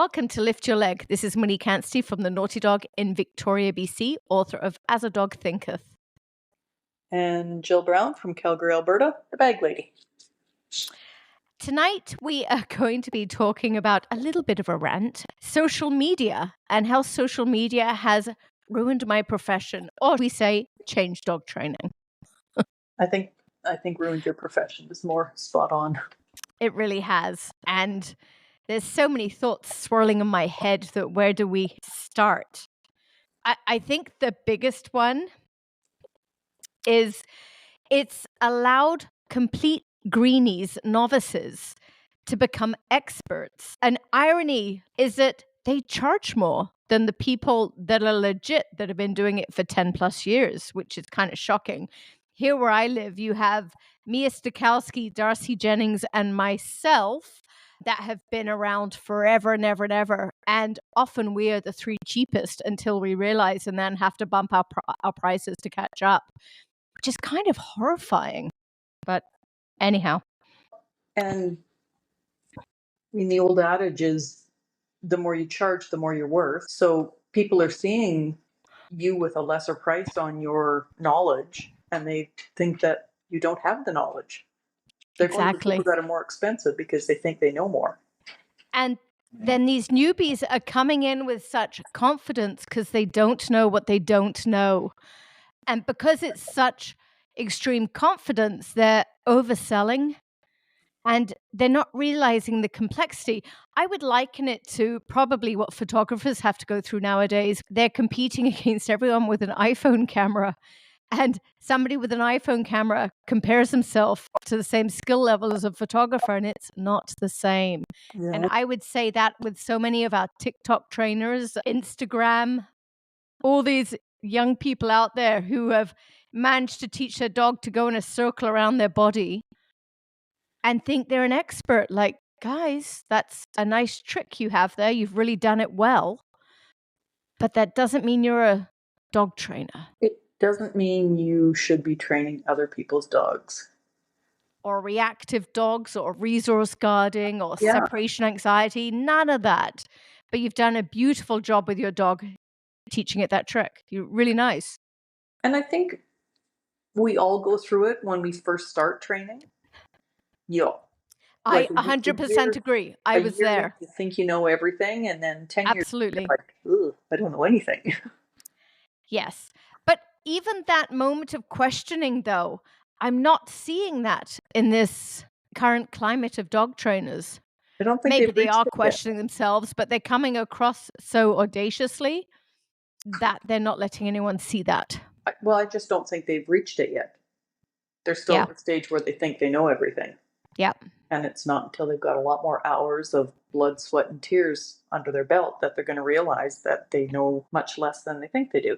Welcome to Lift Your Leg. This is Monique Anstey from the Naughty Dog in Victoria, BC, author of As a Dog Thinketh. And Jill Brown from Calgary, Alberta, the Bag Lady. Tonight, we are going to be talking about a little bit of a rant, social media, and how social media has ruined my profession, or we say changed dog training. I think ruined your profession is more spot on. It really has. And there's so many thoughts swirling in my head that where do we start? I think the biggest one is it's allowed complete greenies, novices, to become experts. An irony is that they charge more than the people that are legit that have been doing it for 10 plus years, which is kind of shocking. Here where I live, you have Mia Stokowski, Darcy Jennings, and myself that have been around forever and ever and ever. And often we are the three cheapest until we realize and then have to bump our prices to catch up, which is kind of horrifying. But anyhow. And I mean, the old adage is the more you charge, the more you're worth. So people are seeing you with a lesser price on your knowledge, and they think that you don't have the knowledge. They're going to people that are more expensive because they think they know more. And then these newbies are coming in with such confidence because they don't know what they don't know. And because it's such extreme confidence, they're overselling and they're not realizing the complexity. I would liken it to probably what photographers have to go through nowadays. They're competing against everyone with an iPhone camera. And somebody with an iPhone camera compares himself to the same skill level as a photographer, and it's not the same. Yeah. And I would say that with so many of our TikTok trainers, Instagram, all these young people out there who have managed to teach their dog to go in a circle around their body and think they're an expert. Like, guys, that's a nice trick you have there. You've really done it well. But that doesn't mean you're a dog trainer. It doesn't mean you should be training other people's dogs. Or reactive dogs or resource guarding or separation anxiety. None of that. But you've done a beautiful job with your dog teaching it that trick. You're really nice. And I think we all go through it when we first start training. I 100% agree. I was there. You think you know everything, and then 10 years Absolutely. Like, I don't know anything. Yes. But even that moment of questioning, though, I'm not seeing that in this current climate of dog trainers. I don't think maybe they are questioning themselves, but they're coming across so audaciously that they're not letting anyone see that. Well, I just don't think they've reached it yet. They're still at the stage where they think they know everything. Yep. And it's not until they've got a lot more hours of blood, sweat, and tears under their belt that they're going to realize that they know much less than they think they do.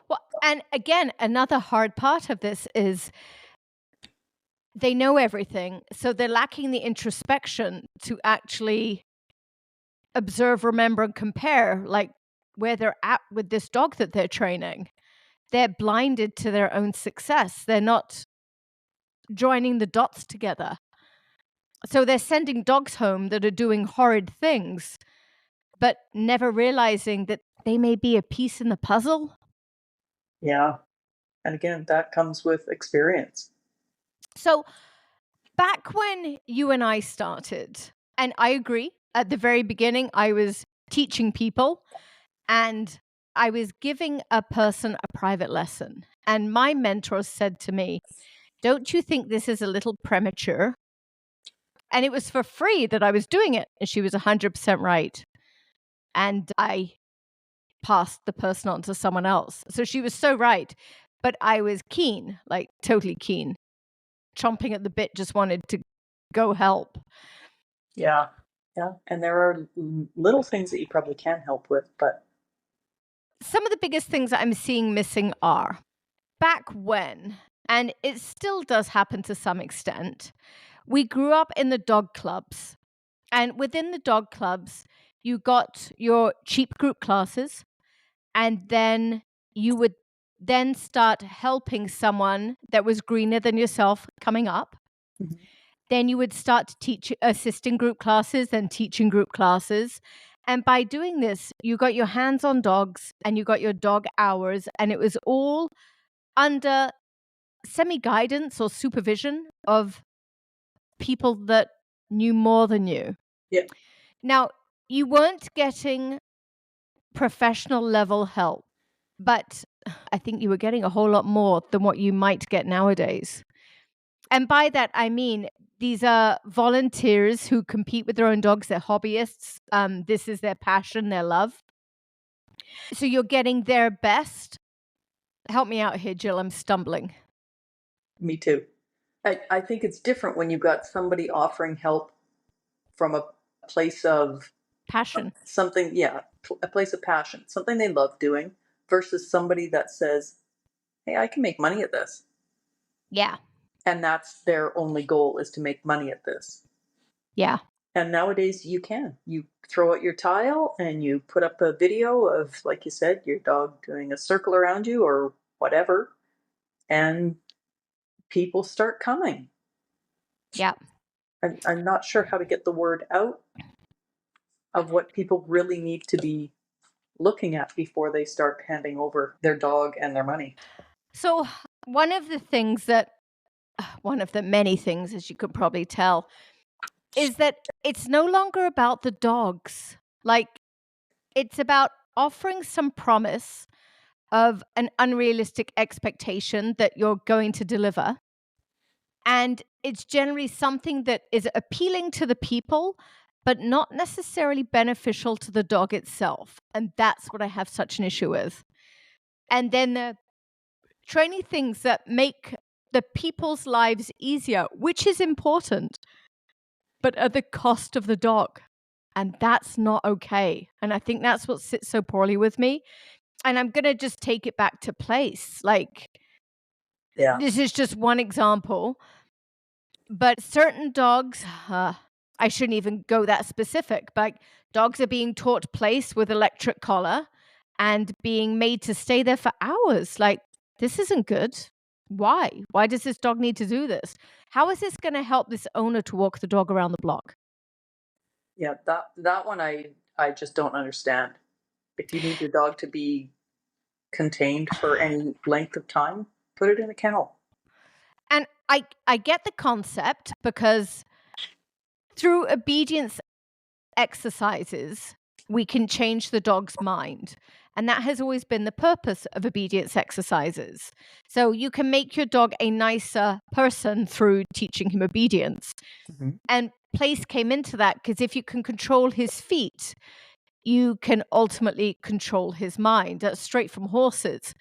Well, and again, another hard part of this is they know everything, so they're lacking the introspection to actually observe, remember, and compare, like where they're at with this dog that they're training. They're blinded to their own success. They're not joining the dots together. So they're sending dogs home that are doing horrid things, but never realizing that they may be a piece in the puzzle. Yeah. And again, that comes with experience. So back when you and I started, and I agree, at the very beginning, I was teaching people and I was giving a person a private lesson. And my mentor said to me, "Don't you think this is a little premature?" And it was for free that I was doing it. And she was 100% right. And I passed the person on to someone else. So she was so right. But I was keen, like totally keen, chomping at the bit, just wanted to go help. Yeah. Yeah. And there are little things that you probably can help with, but some of the biggest things that I'm seeing missing are back when, and it still does happen to some extent, we grew up in the dog clubs. And within the dog clubs, you got your cheap group classes, and then you would then start helping someone that was greener than yourself coming up. Mm-hmm. Then you would start to assisting group classes, then teaching group classes. And by doing this, you got your hands on dogs and you got your dog hours, and it was all under semi-guidance or supervision of people that knew more than you. Yeah. Now, you weren't getting professional level help, but I think you were getting a whole lot more than what you might get nowadays. And by that, I mean, these are volunteers who compete with their own dogs. They're hobbyists. This is their passion, their love. So you're getting their best. Help me out here, Jill. I'm stumbling. Me too. I think it's different when you've got somebody offering help from a place of Passion. something, a place of passion, something they love doing, versus somebody that says, hey, I can make money at this. Yeah. And that's their only goal, is to make money at this. Yeah. And nowadays you can. You throw out your tile and you put up a video of, like you said, your dog doing a circle around you or whatever, and people start coming. Yeah. I'm not sure how to get the word out of what people really need to be looking at before they start handing over their dog and their money. So one of the many things, as you could probably tell, is that it's no longer about the dogs. Like, it's about offering some promise of an unrealistic expectation that you're going to deliver. And it's generally something that is appealing to the people, but not necessarily beneficial to the dog itself. And that's what I have such an issue with. And then the training things that make the people's lives easier, which is important, but at the cost of the dog. And that's not okay. And I think that's what sits so poorly with me. And I'm going to just take it back to place. Like, this is just one example. But certain dogs, I shouldn't even go that specific, but dogs are being taught place with electric collar and being made to stay there for hours. Like, this isn't good. Why? Why does this dog need to do this? How is this going to help this owner to walk the dog around the block? Yeah, that one I just don't understand. If you need your dog to be contained for any length of time, put it in a kennel. And I get the concept, because through obedience exercises, we can change the dog's mind. And that has always been the purpose of obedience exercises. So you can make your dog a nicer person through teaching him obedience. Mm-hmm. And place came into that because if you can control his feet, you can ultimately control his mind. That's straight from horses.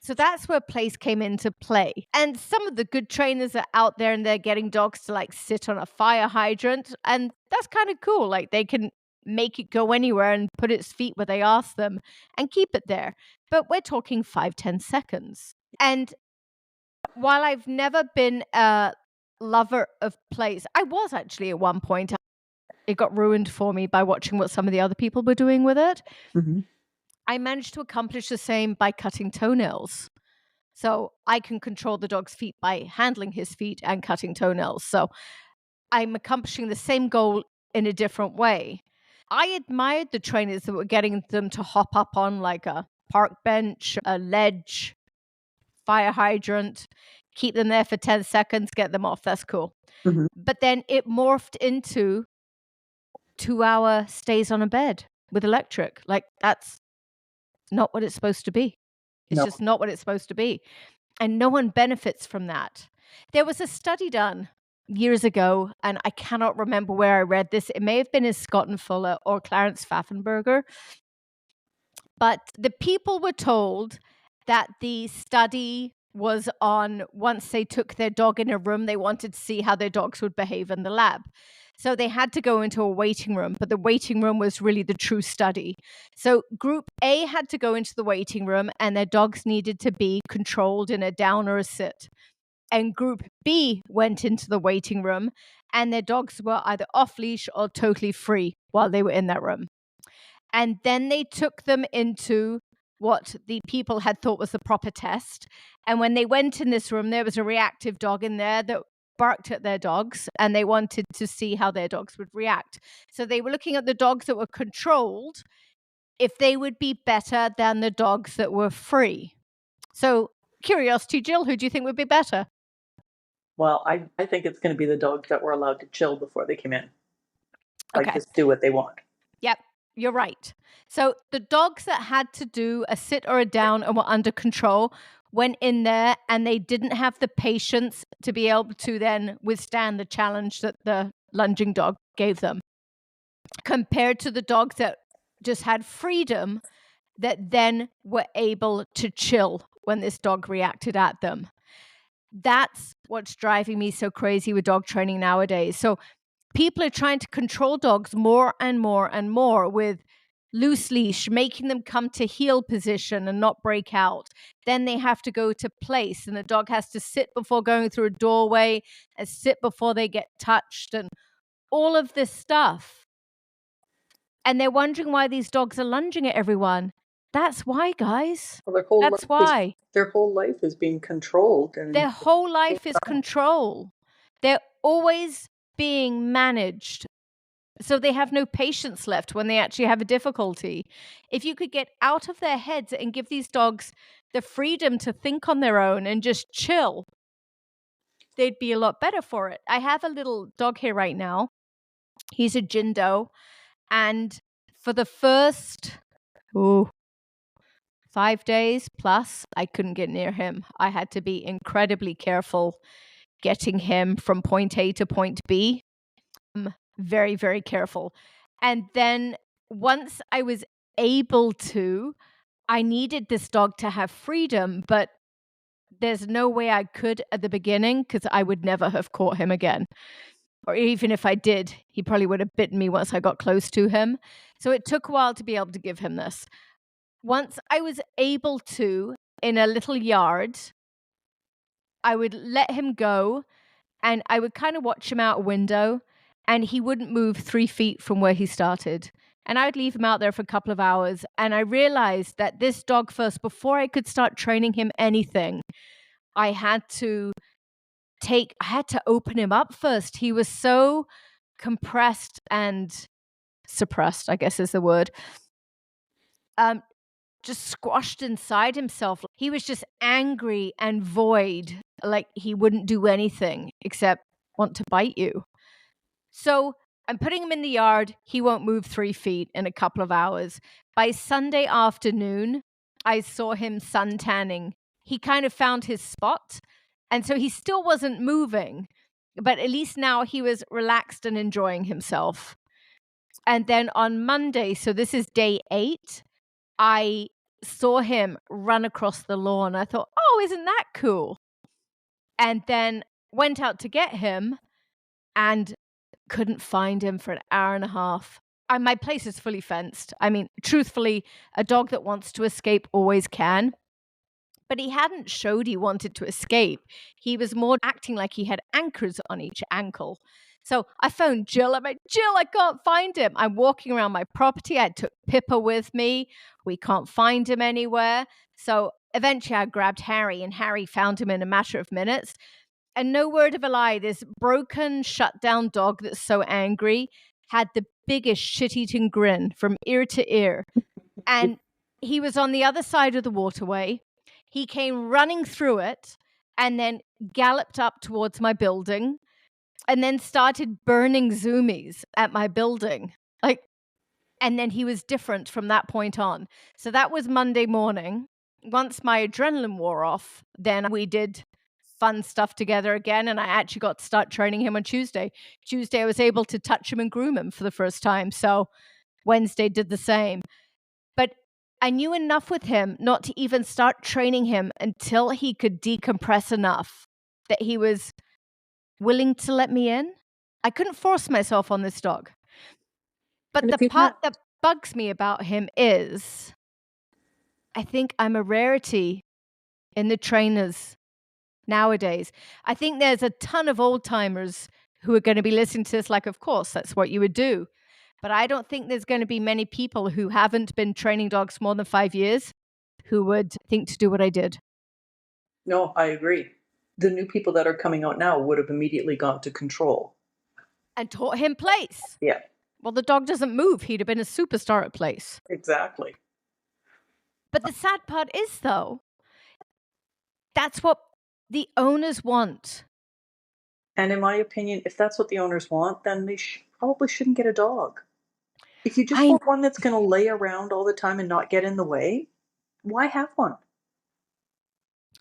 So that's where place came into play. And some of the good trainers are out there and they're getting dogs to like sit on a fire hydrant. And that's kind of cool. Like, they can make it go anywhere and put its feet where they ask them and keep it there. But we're talking 5-10 seconds. And while I've never been a lover of place, I was actually at one point. It got ruined for me by watching what some of the other people were doing with it. Mm-hmm. I managed to accomplish the same by cutting toenails. So I can control the dog's feet by handling his feet and cutting toenails. So I'm accomplishing the same goal in a different way. I admired the trainers that were getting them to hop up on like a park bench, a ledge, fire hydrant, keep them there for 10 seconds, get them off. That's cool. Mm-hmm. But then it morphed into 2-hour stays on a bed with electric. Like, that's not what it's supposed to be. It's just not what it's supposed to be. And no one benefits from that. There was a study done years ago, and I cannot remember where I read this. It may have been in Scott and Fuller or Clarence Pfaffenberger. But the people were told that the study was on, once they took their dog in a room, they wanted to see how their dogs would behave in the lab. So they had to go into a waiting room, but the waiting room was really the true study. So group A had to go into the waiting room and their dogs needed to be controlled in a down or a sit. And group B went into the waiting room and their dogs were either off leash or totally free while they were in that room. And then they took them into what the people had thought was the proper test. And when they went in this room, there was a reactive dog in there that barked at their dogs and they wanted to see how their dogs would react. So they were looking at the dogs that were controlled, if they would be better than the dogs that were free. So, curiosity, Jill, who do you think would be better? Well, I think it's going to be the dogs that were allowed to chill before they came in. Like, Okay. just do what they want. Yep, you're right. So the dogs that had to do a sit or a down and were under control went in there, and they didn't have the patience to be able to then withstand the challenge that the lunging dog gave them, compared to the dogs that just had freedom, that then were able to chill when this dog reacted at them. That's what's driving me so crazy with dog training nowadays. So people are trying to control dogs more and more and more with loose leash, making them come to heel position and not break out. Then they have to go to place, and the dog has to sit before going through a doorway and sit before they get touched, and all of this stuff. And they're wondering why these dogs are lunging at everyone. That's why, guys. Well, That's why. Their whole life is being controlled. And their whole life is control. They're always being managed. So they have no patience left when they actually have a difficulty. If you could get out of their heads and give these dogs the freedom to think on their own and just chill, they'd be a lot better for it. I have a little dog here right now. He's a Jindo. And for the first 5 days plus, I couldn't get near him. I had to be incredibly careful getting him from point A to point B. Very, very careful. And then once I was able to, I needed this dog to have freedom, but there's no way I could at the beginning, because I would never have caught him again. Or even if I did, he probably would have bitten me once I got close to him. So it took a while to be able to give him this. Once I was able to, in a little yard, I would let him go, and I would kind of watch him out a window, and he wouldn't move 3 feet from where he started. And I would leave him out there for a couple of hours. And I realized that this dog first, before I could start training him anything, I had to open him up first. He was so compressed and suppressed, I guess is the word. Just squashed inside himself. He was just angry and void, like he wouldn't do anything except want to bite you. So I'm putting him in the yard. He won't move 3 feet in a couple of hours. By Sunday afternoon, I saw him suntanning. He kind of found his spot. And so he still wasn't moving, but at least now he was relaxed and enjoying himself. And then on Monday, so this is day 8, I saw him run across the lawn. I thought, oh, isn't that cool? And then went out to get him and couldn't find him for an hour and a half. My place is fully fenced. I mean, truthfully, a dog that wants to escape always can. But he hadn't showed he wanted to escape. He was more acting like he had anchors on each ankle. So I phoned Jill. I'm like, Jill, I can't find him. I'm walking around my property. I took Pippa with me. We can't find him anywhere. So eventually I grabbed Harry, and Harry found him in a matter of minutes. And no word of a lie, this broken, shut down dog that's so angry had the biggest shit-eating grin from ear to ear. And he was on the other side of the waterway. He came running through it and then galloped up towards my building and then started burning zoomies at my building. And then he was different from that point on. So that was Monday morning. Once my adrenaline wore off, then we did fun stuff together again, and I actually got to start training him on Tuesday. Tuesday, I was able to touch him and groom him for the first time. So Wednesday did the same. But I knew enough with him not to even start training him until he could decompress enough that he was willing to let me in. I couldn't force myself on this dog. But the part that bugs me about him is I think I'm a rarity in the trainers nowadays. I think there's a ton of old timers who are going to be listening to this like, of course, that's what you would do. But I don't think there's going to be many people who haven't been training dogs more than 5 years who would think to do what I did. No, I agree. the new people that are coming out now would have immediately gone to control. And taught him place. Yeah, Well, the dog doesn't move. He'd have been a superstar at place. exactly. But the sad part is, though, that's what the owners want. And in my opinion, if that's what the owners want, then they probably shouldn't get a dog. If you just want one that's going to lay around all the time and not get in the way, why have one?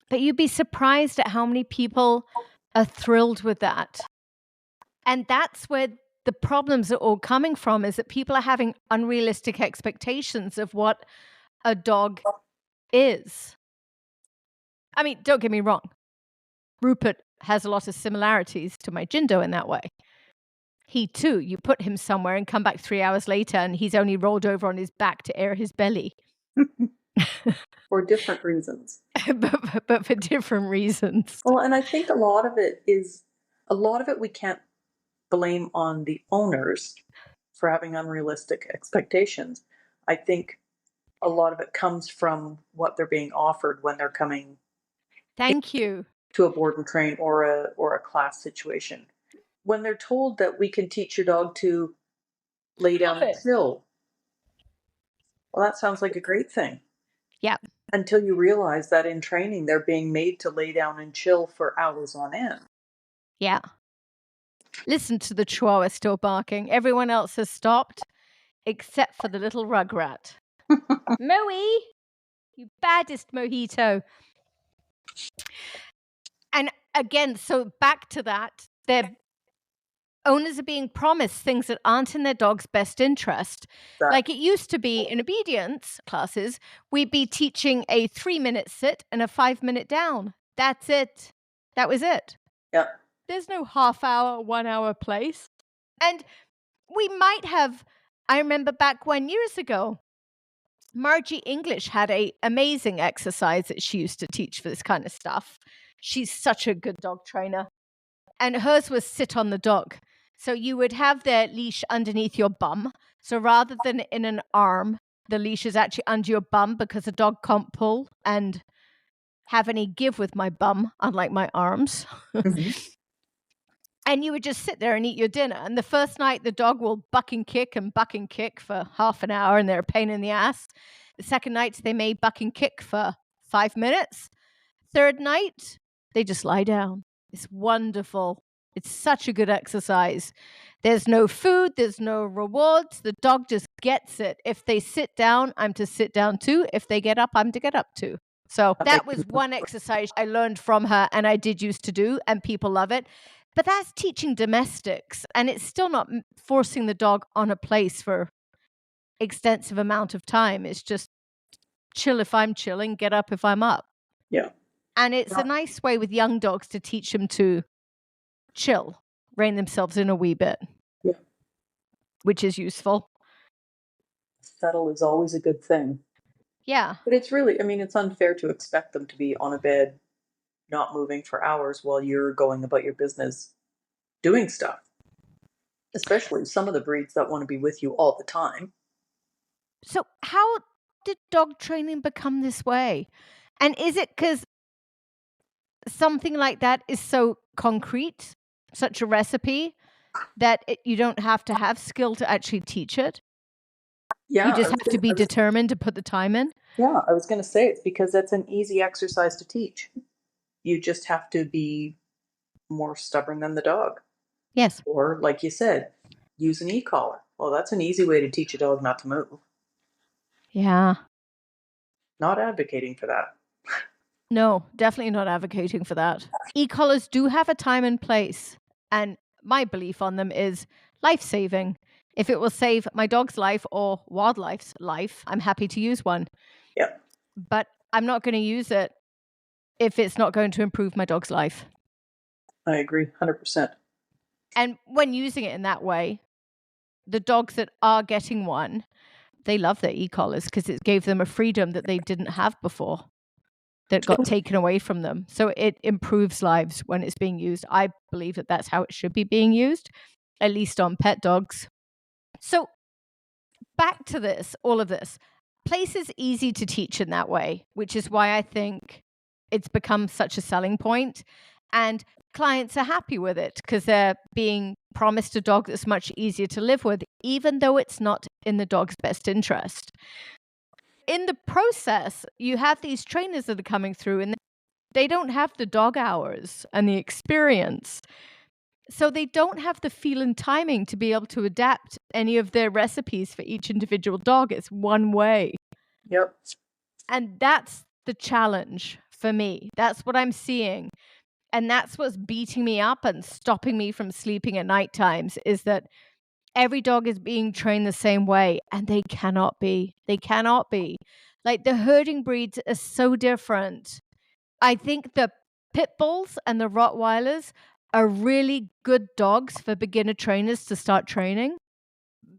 But you'd be surprised at how many people are thrilled with that. And that's where the problems are all coming from, is that people are having unrealistic expectations of what a dog is. I mean, don't get me wrong. Rupert has a lot of similarities to my Jindo in that way. He too, you put him somewhere and come back 3 hours later and he's only rolled over on his back to air his belly. For different reasons. but for different reasons. Well, and I think a lot of it we can't blame on the owners for having unrealistic expectations. I think a lot of it comes from what they're being offered when they're coming Thank you. to a board and train or a class situation. When they're told that we can teach your dog to lay down and chill, well, that sounds like a great thing. Yeah. Until you realize that in training, they're being made to lay down and chill for hours on end. Yeah. Listen to the Chihuahua still barking. Everyone else has stopped, except for the little rugrat. Moe, you baddest mojito. And again, so back to that, their owners are being promised things that aren't in their dog's best interest. Like it used to be in obedience classes, we'd be teaching a 3-minute sit and a 5-minute down. That's it. That was it. Yeah. There's no half hour, 1 hour place. And we might have, I remember back 1 year ago, Margie English had an amazing exercise that she used to teach for this kind of stuff. She's such a good dog trainer. And hers was sit on the dog. So you would have their leash underneath your bum. So rather than in an arm, the leash is actually under your bum because a dog can't pull and have any give with my bum, unlike my arms. Mm-hmm. And you would just sit there and eat your dinner. And the first night, the dog will buck and kick for half an hour, and they're a pain in the ass. The second night, they may buck and kick for 5 minutes. Third night, they just lie down. It's wonderful. It's such a good exercise. There's no food. There's no rewards. The dog just gets it. If they sit down, I'm to sit down too. If they get up, I'm to get up too. So that was one exercise I learned from her and I did used to do, and people love it. But that's teaching domestics, and it's still not forcing the dog on a place for extensive amount of time. It's just chill if I'm chilling, get up if I'm up. Yeah. And it's a nice way with young dogs to teach them to chill, rein themselves in a wee bit. Yeah. Which is useful. Settle is always a good thing. Yeah. But it's really, I mean, it's unfair to expect them to be on a bed, not moving for hours while you're going about your business doing stuff. Especially some of the breeds that want to be with you all the time. So how did dog training become this way? And is it because something like that is so concrete, such a recipe, that you don't have to have skill to actually teach it? Yeah. You just have to be determined to put the time in? Yeah, I was going to say it's because that's an easy exercise to teach. You just have to be more stubborn than the dog. Yes. Or, like you said, use an e-collar. Well, that's an easy way to teach a dog not to move. Yeah. Not advocating for that. No, definitely not advocating for that. E-collars do have a time and place. And my belief on them is life-saving. If it will save my dog's life or wildlife's life, I'm happy to use one. Yeah. But I'm not going to use it if it's not going to improve my dog's life. I agree, 100%. And when using it in that way, the dogs that are getting one, they love their e-collars because it gave them a freedom that they didn't have before, that got taken away from them. So it improves lives when it's being used. I believe that that's how it should be being used, at least on pet dogs. So back to this, all of this. Place is easy to teach in that way, which is why I think it's become such a selling point. And clients are happy with it because they're being promised a dog that's much easier to live with, even though it's not in the dog's best interest. In the process, you have these trainers that are coming through and they don't have the dog hours and the experience. So they don't have the feel and timing to be able to adapt any of their recipes for each individual dog. It's one way. Yep. And that's the challenge for me. That's what I'm seeing. And that's what's beating me up and stopping me from sleeping at night times, is that every dog is being trained the same way, and they cannot be. They cannot be. Like, the herding breeds are so different. I think the pit bulls and the Rottweilers are really good dogs for beginner trainers to start training.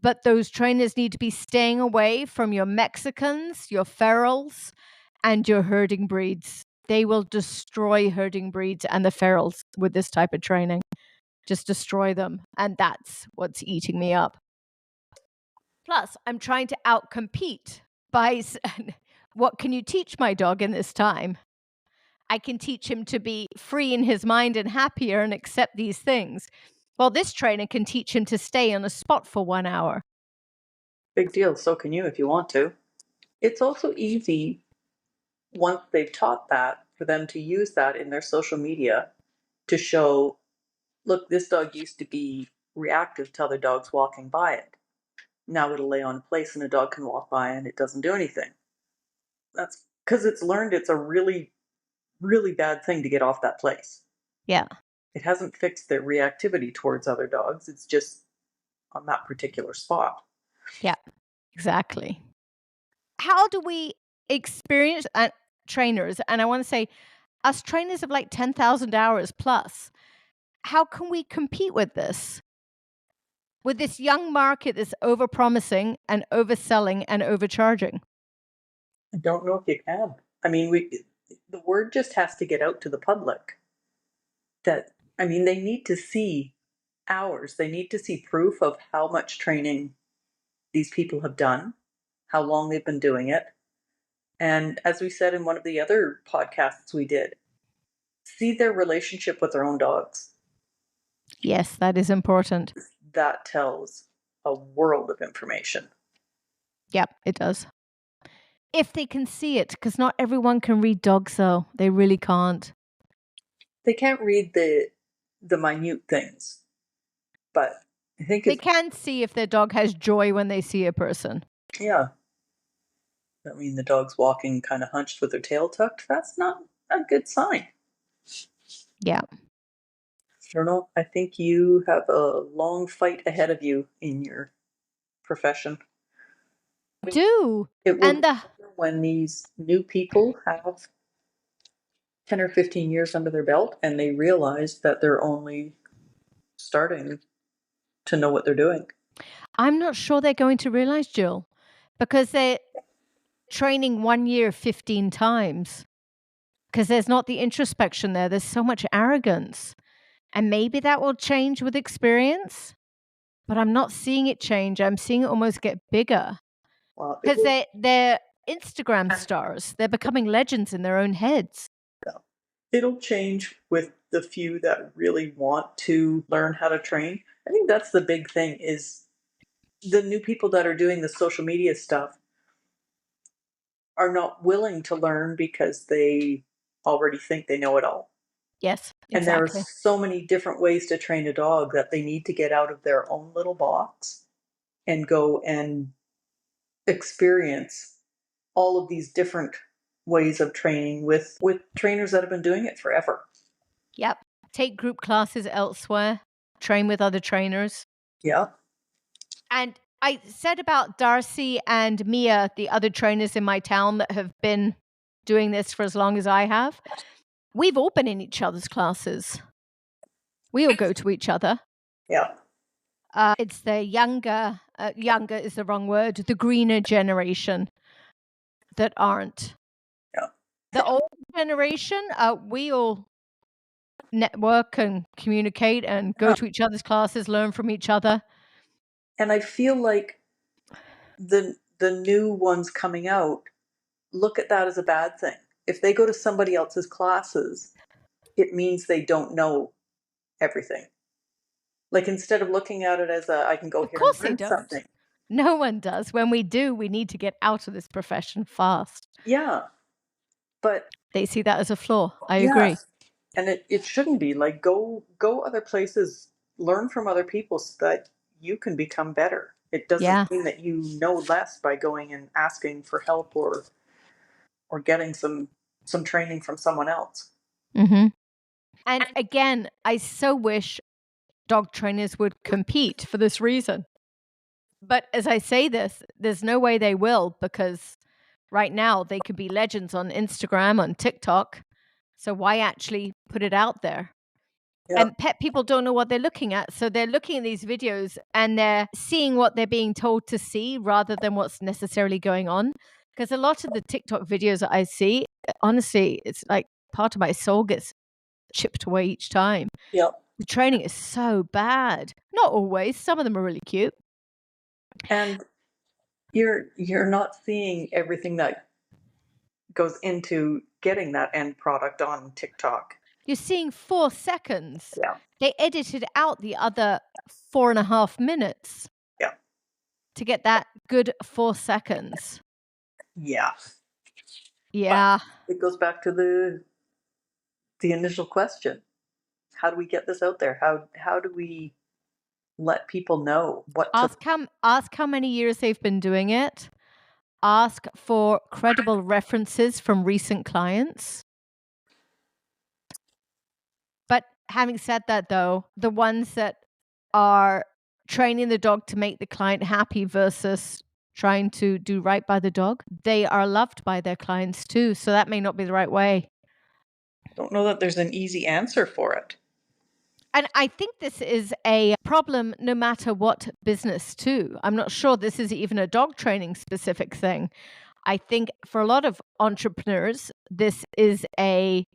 But those trainers need to be staying away from your Mexicans, your ferals, and your herding breeds. They will destroy herding breeds and the ferals with this type of training. Just destroy them. And that's what's eating me up. Plus, I'm trying to outcompete by what can you teach my dog in this time? I can teach him to be free in his mind and happier and accept these things. Well, this trainer can teach him to stay on a spot for 1 hour. Big deal. So can you if you want to. It's also easy, once they've taught that, for them to use that in their social media to show, look, this dog used to be reactive to other dogs walking by it. Now it'll lay on a place and a dog can walk by and it doesn't do anything. That's because it's learned it's a really, really bad thing to get off that place. Yeah. It hasn't fixed their reactivity towards other dogs. It's just on that particular spot. Yeah, exactly. How do we experience trainers? And I want to say, us trainers of like 10,000 hours plus, how can we compete with this? With this young market that's overpromising and overselling and overcharging? I don't know if you can. I mean, the word just has to get out to the public that, I mean, they need to see hours. They need to see proof of how much training these people have done, how long they've been doing it. And as we said in one of the other podcasts we did, see their relationship with their own dogs. Yes, that is important. That tells a world of information. Yep, it does. If they can see it, because not everyone can read dogs, though. They really can't. They can't read the minute things, but I think they can see if their dog has joy when they see a person. Yeah. I mean, the dog's walking kind of hunched with their tail tucked. That's not a good sign. Yeah. I don't know. I think you have a long fight ahead of you in your profession. I do. It will when these new people have 10 or 15 years under their belt and they realize that they're only starting to know what they're doing. I'm not sure they're going to realize, Jill, because they're training 1 year 15 times. Because there's not the introspection there. There's so much arrogance. And maybe that will change with experience, but I'm not seeing it change. I'm seeing it almost get bigger. Because they're Instagram stars. They're becoming legends in their own heads. It'll change with the few that really want to learn how to train. I think that's the big thing, is the new people that are doing the social media stuff are not willing to learn because they already think they know it all. Yes, exactly. And there are so many different ways to train a dog that they need to get out of their own little box and go and experience all of these different ways of training with trainers that have been doing it forever. Yep. Take group classes elsewhere. Train with other trainers. Yeah. And I said about Darcy and Mia, the other trainers in my town that have been doing this for as long as I have. We've all been in each other's classes. We all go to each other. Yeah. It's the younger is the wrong word, the greener generation that aren't. Yeah. The old generation, we all network and communicate and go to each other's classes, learn from each other. And I feel like the new ones coming out look at that as a bad thing. If they go to somebody else's classes, it means they don't know everything. Like, instead of looking at it as I can go Of here and course they learn don't. something. No one does. When we do, we need to get out of this profession fast. Yeah. But They see that as a flaw. I yeah. agree. And it shouldn't be. Like, go other places, learn from other people so that you can become better. It doesn't Yeah. mean that you know less by going and asking for help or getting some training from someone else. Mm-hmm. And again, I so wish dog trainers would compete for this reason. But as I say this, there's no way they will, because right now they could be legends on Instagram, on TikTok. So why actually put it out there? Yeah. And pet people don't know what they're looking at. So they're looking at these videos and they're seeing what they're being told to see rather than what's necessarily going on. Because a lot of the TikTok videos that I see, honestly, it's like part of my soul gets chipped away each time. Yeah. The training is so bad. Not always. Some of them are really cute. And you're not seeing everything that goes into getting that end product on TikTok. You're seeing 4 seconds. Yeah. They edited out the other 4.5 minutes. Yeah. To get that good 4 seconds. Yeah. Yeah. But it goes back to the initial question. How do we get this out there? How do we let people know what to Ask how many years they've been doing it. Ask for credible references from recent clients. But having said that, though, the ones that are training the dog to make the client happy versus trying to do right by the dog, they are loved by their clients too. So that may not be the right way. don't know that there's an easy answer for it. And I think this is a problem no matter what business too. I'm not sure this is even a dog training specific thing. I think for a lot of entrepreneurs, this is a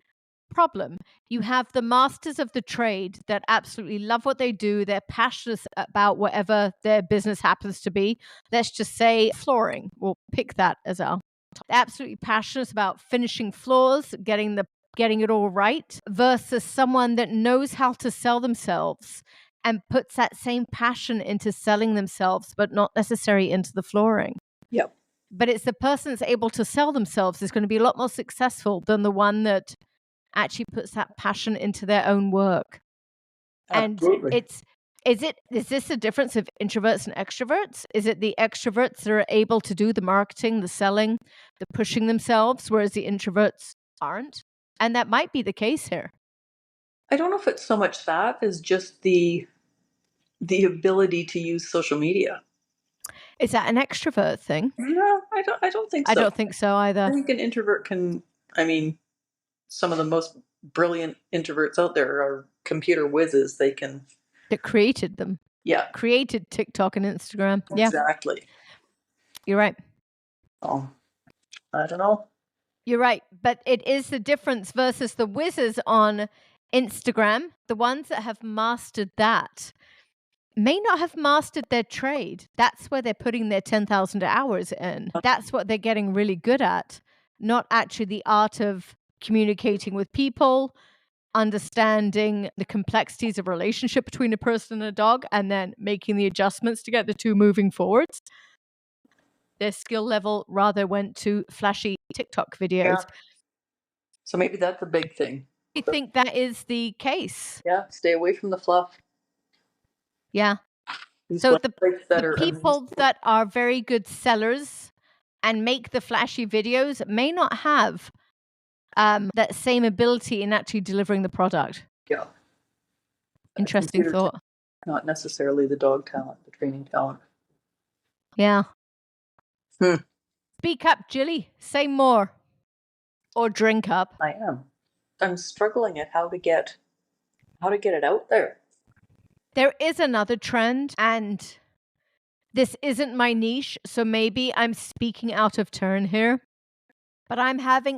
problem. You have the masters of the trade that absolutely love what they do. They're passionate about whatever their business happens to be. Let's just say flooring. We'll pick that as our They're absolutely passionate about finishing floors, getting it all right, versus someone that knows how to sell themselves and puts that same passion into selling themselves, but not necessarily into the flooring. Yep. But it's the person that's able to sell themselves is going to be a lot more successful than the one that actually puts that passion into their own work. Absolutely. And is this a difference of introverts and extroverts? Is it the extroverts that are able to do the marketing, the selling, the pushing themselves, whereas the introverts aren't? And that might be the case here. I don't know if it's so much that as just the ability to use social media. Is that an extrovert thing? No, I don't think so. I don't think so I either. think an introvert can, some of the most brilliant introverts out there are computer whizzes. They can. That created them. Yeah. Created TikTok and Instagram. Yeah. Exactly. You're right. Oh, I don't know. You're right. But it is the difference versus the whizzes on Instagram. The ones that have mastered that may not have mastered their trade. That's where they're putting their 10,000 hours in. That's what they're getting really good at, not actually the art of communicating with people, understanding the complexities of relationship between a person and a dog, and then making the adjustments to get the two moving forwards. Their skill level rather went to flashy TikTok videos. Yeah. So maybe that's a big thing. I think that is the case. Yeah, stay away from the fluff. Yeah. These So the websites people that are very good sellers and make the flashy videos may not have that same ability in actually delivering the product. Yeah. Interesting thought. Not necessarily the dog talent, the training talent. Yeah. Hmm. Speak up, Jilly. Say more. Or drink up. I am. I'm struggling at how to get it out there. There is another trend, and this isn't my niche, so maybe I'm speaking out of turn here. But I'm having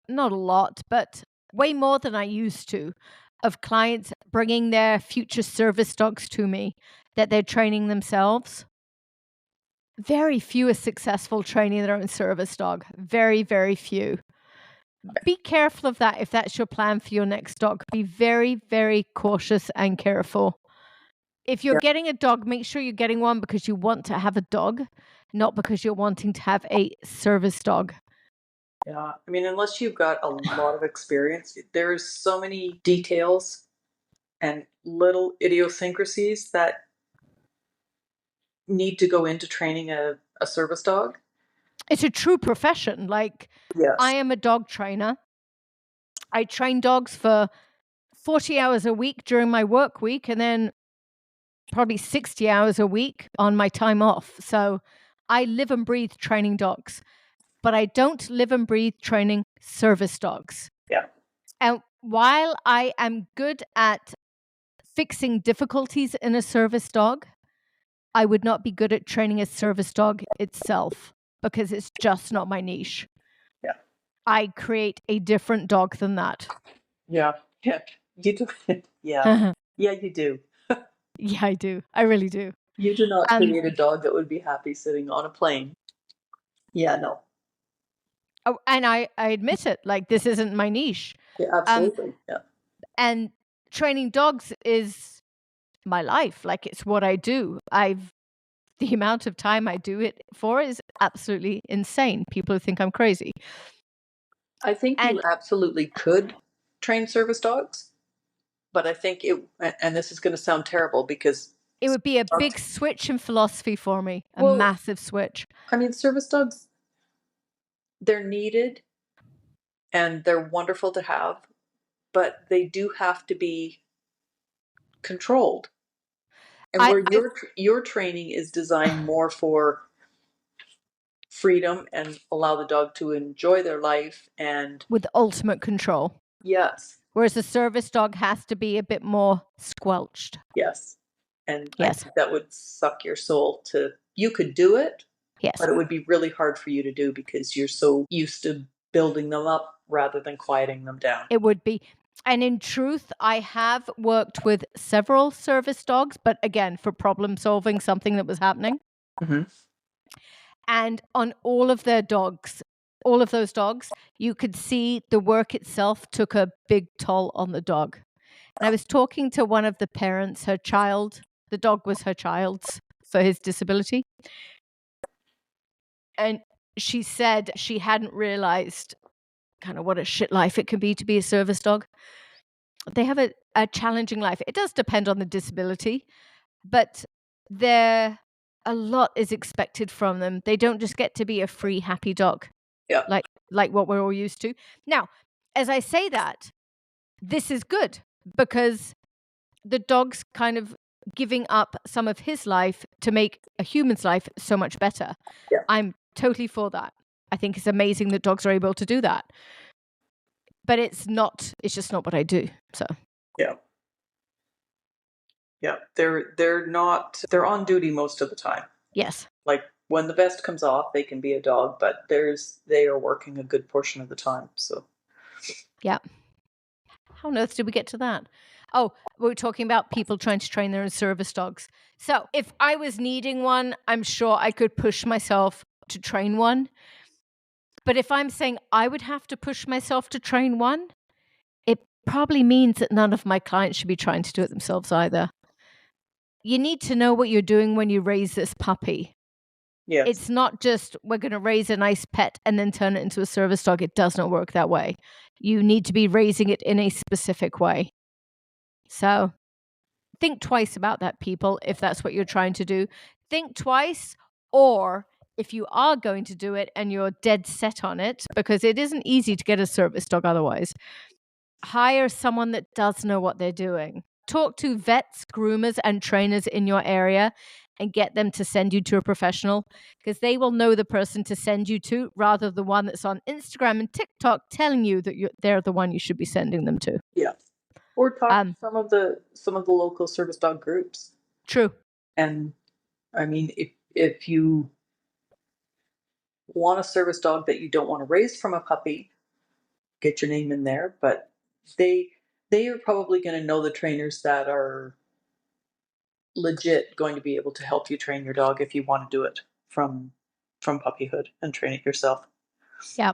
not a lot, but way more than I used to, of clients bringing their future service dogs to me that they're training themselves. Very few are successful training their own service dog. Very, very few. be careful of that if that's your plan for your next dog. Be very, very cautious and careful. If you're Yeah. getting a dog, make sure you're getting one because you want to have a dog, not because you're wanting to have a service dog. Yeah. I mean, unless you've got a lot of experience, there's so many details and little idiosyncrasies that need to go into training a service dog. It's a true profession. Like, Yes. I am a dog trainer. I train dogs for 40 hours a week during my work week and then probably 60 hours a week on my time off. So I live and breathe training dogs, but I don't live and breathe training service dogs. Yeah. And while I am good at fixing difficulties in a service dog, I would not be good at training a service dog itself because it's just not my niche. Yeah. I create a different dog than that. Yeah. Yeah. You do. Yeah. Yeah, you do. Yeah, I do. I really do. You do not create a dog that would be happy sitting on a plane. Yeah, no. Oh, and I admit it. Like, this isn't my niche. Yeah, absolutely. Yeah. And training dogs is my life. Like, it's what I do. The amount of time I do it for is absolutely insane. People think I'm crazy. I think you absolutely could train service dogs, but I think and this is going to sound terrible because it would be a big switch in philosophy for me, a massive switch. I mean, service dogs, they're needed and they're wonderful to have, but they do have to be controlled. And where your training is designed more for freedom and allow the dog to enjoy their life and with ultimate control. Yes. Whereas a service dog has to be a bit more squelched. Yes. And yes. I think that would suck your soul to, you could do it, yes, but it would be really hard for you to do because you're so used to building them up rather than quieting them down. It would be. And in truth, I have worked with several service dogs, but again, for problem solving, something that was happening. Mm-hmm. And on all of those dogs, you could see the work itself took a big toll on the dog. And I was talking to one of the parents, the dog was her child's for his disability. And she said she hadn't realized kind of what a shit life it can be to be a service dog. They have a challenging life. It does depend on the disability, but a lot is expected from them. They don't just get to be a free, happy dog. Yeah. Like what we're all used to. Now, as I say that, this is good because the dog's kind of giving up some of his life to make a human's life so much better. Yeah. I'm totally for that. I think it's amazing that dogs are able to do that. But it's just not what I do. So yeah. Yeah. They're on duty most of the time. Yes. Like when the vest comes off, they can be a dog, but they are working a good portion of the time. So yeah. How on earth did we get to that? Oh, we were talking about people trying to train their own service dogs. So if I was needing one, I'm sure I could push myself to train one. But if I'm saying I would have to push myself to train one, it probably means that none of my clients should be trying to do it themselves either. You need to know what you're doing when you raise this puppy. Yes. It's not just we're going to raise a nice pet and then turn it into a service dog. It does not work that way. You need to be raising it in a specific way. So think twice about that, people, if that's what you're trying to do. Think twice, or if you are going to do it and you're dead set on it, because it isn't easy to get a service dog otherwise, hire someone that does know what they're doing. Talk to vets, groomers, and trainers in your area and get them to send you to a professional because they will know the person to send you to rather than the one that's on Instagram and TikTok telling you that they're the one you should be sending them to. Yeah. Or talk to some of the local service dog groups. True. And I mean, if you want a service dog that you don't want to raise from a puppy, get your name in there. But they are probably going to know the trainers that are legit going to be able to help you train your dog if you want to do it from puppyhood and train it yourself. Yeah.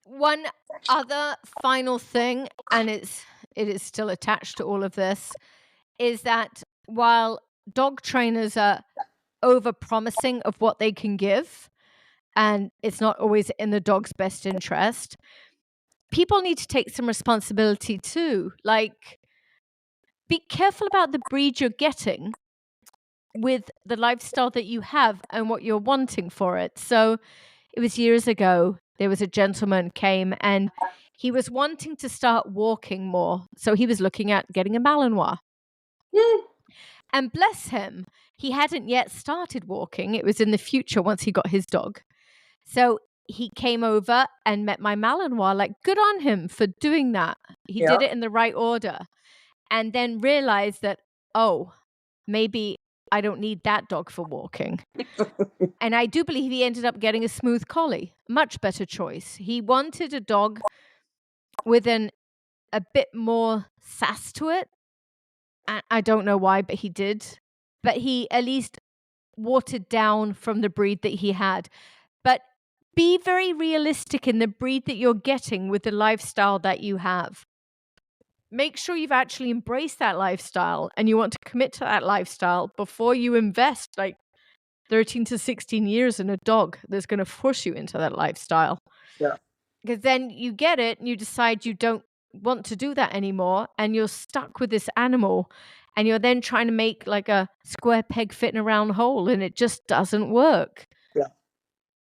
One other final thing, and it is still attached to all of this, is that while dog trainers are over promising of what they can give, and it's not always in the dog's best interest, people need to take some responsibility too. Like, be careful about the breed you're getting with the lifestyle that you have and what you're wanting for it. So it was years ago, there was a gentleman came and he was wanting to start walking more. So he was looking at getting a Malinois. And bless him, he hadn't yet started walking. It was in the future once he got his dog. So he came over and met my Malinois. Like, good on him for doing that. He did it in the right order. And then realized that, oh, maybe I don't need that dog for walking. And I do believe he ended up getting a smooth collie. Much better choice. He wanted a dog with a bit more sass to it. I don't know why, but he did. But he at least watered down from the breed that he had. But be very realistic in the breed that you're getting with the lifestyle that you have. Make sure you've actually embraced that lifestyle and you want to commit to that lifestyle before you invest like 13 to 16 years in a dog that's going to force you into that lifestyle. Yeah. Because then you get it and you decide you don't want to do that anymore and you're stuck with this animal and you're then trying to make like a square peg fit in a round hole and it just doesn't work. Yeah.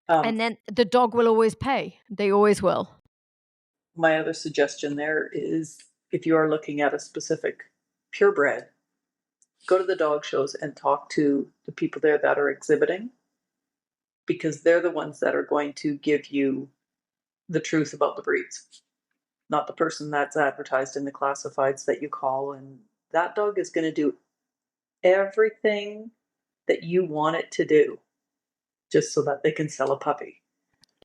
And then the dog will always pay. They always will. My other suggestion there is if you are looking at a specific purebred, go to the dog shows and talk to the people there that are exhibiting, because they're the ones that are going to give you the truth about the breeds, not the person that's advertised in the classifieds that you call. And that dog is going to do everything that you want it to do just so that they can sell a puppy.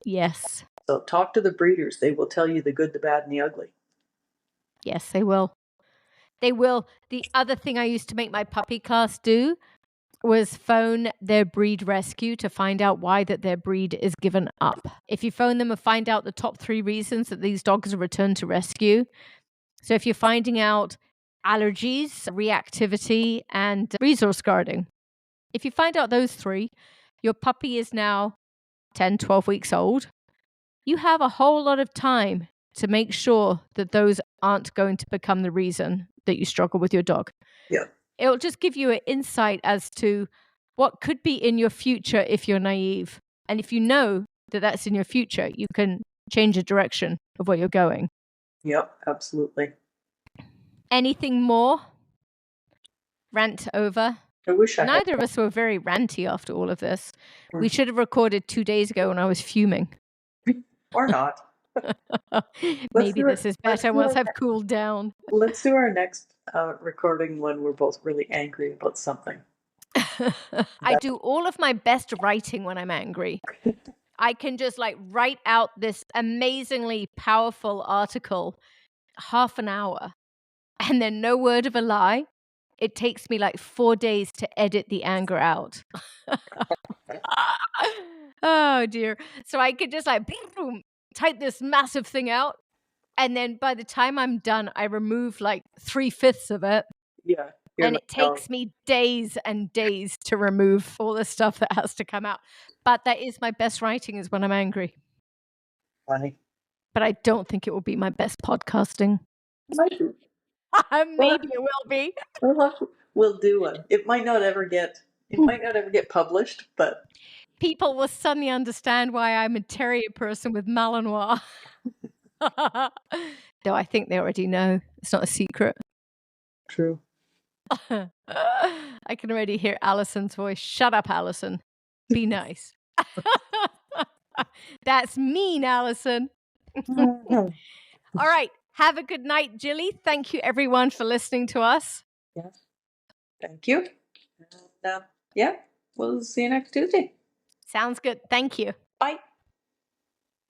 Yes. So talk to the breeders. They will tell you the good, the bad, and the ugly. Yes, they will. They will. The other thing I used to make my puppy class do was phone their breed rescue to find out why that their breed is given up. If you phone them and find out the top 3 reasons that these dogs are returned to rescue. So if you're finding out allergies, reactivity, and resource guarding, if you find out those 3, your puppy is now 10, 12 weeks old. You have a whole lot of time to make sure that those aren't going to become the reason that you struggle with your dog. Yeah. It'll just give you an insight as to what could be in your future if you're naive. And if you know that that's in your future, you can change the direction of where you're going. Yep, absolutely. Anything more? Rant over? I wish I Neither of us were very ranty after all of this. We should have recorded 2 days ago when I was fuming. Or not. Maybe this is better once I've cooled down. Let's do our next recording when we're both really angry about something. I do all of my best writing when I'm angry. I can just like write out this amazingly powerful article, half an hour, and then no word of a lie. It takes me like 4 days to edit the anger out. Oh dear. So I could just like boom, type this massive thing out. And then by the time I'm done, I remove like 3/5 of it. Yeah. And it takes me days and days to remove all the stuff that has to come out. But that is my best writing, is when I'm angry. Funny. But I don't think it will be my best podcasting. Might be. Maybe it will be. We'll do one. It might not ever get published, but people will suddenly understand why I'm a terrier person with Malinois. Though I think they already know. It's not a secret. True. I can already hear Alison's voice. Shut up, Alison. Be nice. That's mean, Alison. All right. Have a good night, Jilly. Thank you, everyone, for listening to us. Yes. Thank you. And, yeah, we'll see you next Tuesday. Sounds good. Thank you. Bye.